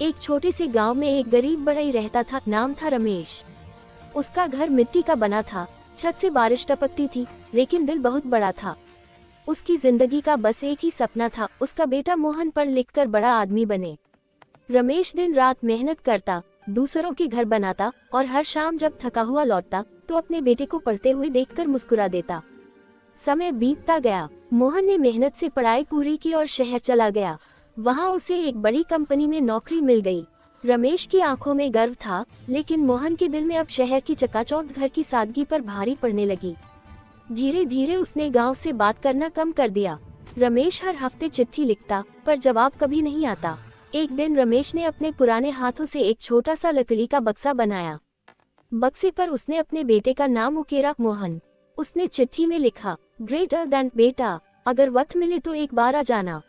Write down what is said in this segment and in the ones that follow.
एक छोटे से गांव में एक गरीब बढ़ई रहता था। नाम था रमेश। उसका घर मिट्टी का बना था। छत से बारिश टपकती थी, लेकिन दिल बहुत बड़ा था। उसकी जिंदगी का बस एक ही सपना था, उसका बेटा मोहन पढ़ लिख कर बड़ा आदमी बने। रमेश दिन रात मेहनत करता, दूसरों के घर बनाता और हर शाम जब थका हुआ लौटता तो अपने बेटे को पढ़ते हुए देखकर मुस्कुरा देता। समय बीतता गया। मोहन ने मेहनत से पढ़ाई पूरी की और शहर चला गया। वहाँ उसे एक बड़ी कंपनी में नौकरी मिल गई। रमेश की आंखों में गर्व था, लेकिन मोहन के दिल में अब शहर की चकाचौंध घर की सादगी पर भारी पड़ने लगी। धीरे धीरे उसने गांव से बात करना कम कर दिया। रमेश हर हफ्ते चिट्ठी लिखता, पर जवाब कभी नहीं आता। एक दिन रमेश ने अपने पुराने हाथों से एक छोटा सा लकड़ी का बक्सा बनाया। बक्से पर उसने अपने बेटे का नाम उकेरा, मोहन। उसने चिट्ठी में लिखा, ग्रेटर देन बेटा, अगर वक्त मिले तो एक बार आ जाना,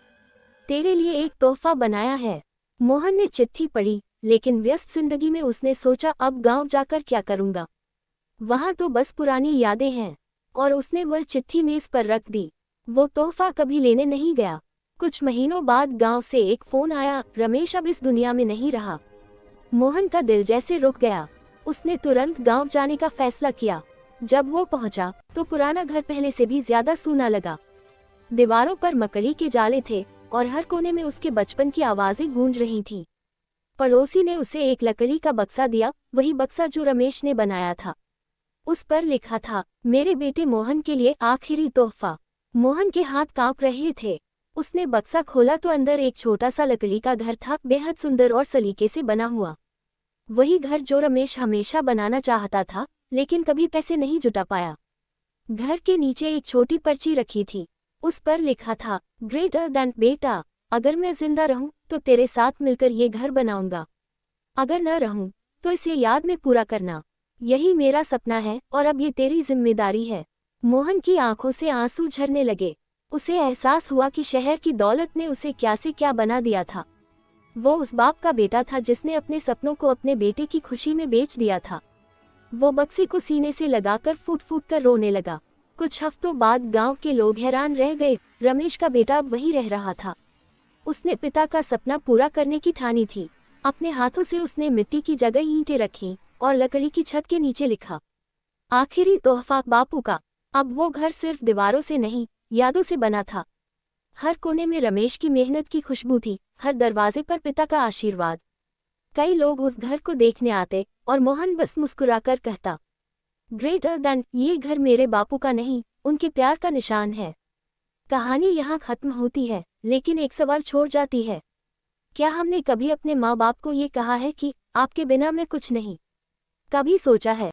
तेरे लिए एक तोहफा बनाया है। मोहन ने चिट्ठी पढ़ी, लेकिन व्यस्त जिंदगी में उसने सोचा अब गांव जाकर क्या करूंगा, वहां तो बस पुरानी यादें हैं। और उसने वह चिट्ठी मेज पर रख दी। वो तोहफा कभी लेने नहीं गया। कुछ महीनों बाद गांव से एक फोन आया, रमेश अब इस दुनिया में नहीं रहा। मोहन का दिल जैसे रुक गया। उसने तुरंत गांव जाने का फैसला किया। जब वो पहुंचा तो पुराना घर पहले से भी ज्यादा सूना लगा। दीवारों पर मकड़ी के जाले थे और हर कोने में उसके बचपन की आवाजें गूंज रही थीं। पड़ोसी ने उसे एक लकड़ी का बक्सा दिया, वही बक्सा जो रमेश ने बनाया था। उस पर लिखा था, मेरे बेटे मोहन के लिए आखिरी तोहफा। मोहन के हाथ कांप रहे थे। उसने बक्सा खोला तो अंदर एक छोटा सा लकड़ी का घर था, बेहद सुंदर और सलीके से बना हुआ। वही घर जो रमेश हमेशा बनाना चाहता था, लेकिन कभी पैसे नहीं जुटा पाया। घर के नीचे एक छोटी पर्ची रखी थी। उस पर लिखा था, ग्रेटर देन बेटा, अगर मैं जिंदा रहूं तो तेरे साथ मिलकर ये घर बनाऊंगा, अगर न रहूं तो इसे याद में पूरा करना। यही मेरा सपना है और अब ये तेरी जिम्मेदारी है। मोहन की आंखों से आंसू झरने लगे। उसे एहसास हुआ कि शहर की दौलत ने उसे क्या से क्या बना दिया था। वो उस बाप का बेटा था जिसने अपने सपनों को अपने बेटे की खुशी में बेच दिया था। वो बक्से को सीने से लगाकर फूट फूट कर रोने लगा। कुछ हफ्तों बाद गांव के लोग हैरान रह गए। रमेश का बेटा अब वहीं रह रहा था। उसने पिता का सपना पूरा करने की ठानी थी। अपने हाथों से उसने मिट्टी की जगह ईंटें रखीं और लकड़ी की छत के नीचे लिखा, आखिरी तोहफा बापू का। अब वो घर सिर्फ दीवारों से नहीं, यादों से बना था। हर कोने में रमेश की मेहनत की खुशबू थी, हर दरवाजे पर पिता का आशीर्वाद। कई लोग उस घर को देखने आते और मोहन बस मुस्कुराकर कहता, ग्रेटर देन, ये घर मेरे बापू का नहीं, उनके प्यार का निशान है। कहानी यहाँ खत्म होती है, लेकिन एक सवाल छोड़ जाती है। क्या हमने कभी अपने माँ बाप को ये कहा है कि आपके बिना मैं कुछ नहीं? कभी सोचा है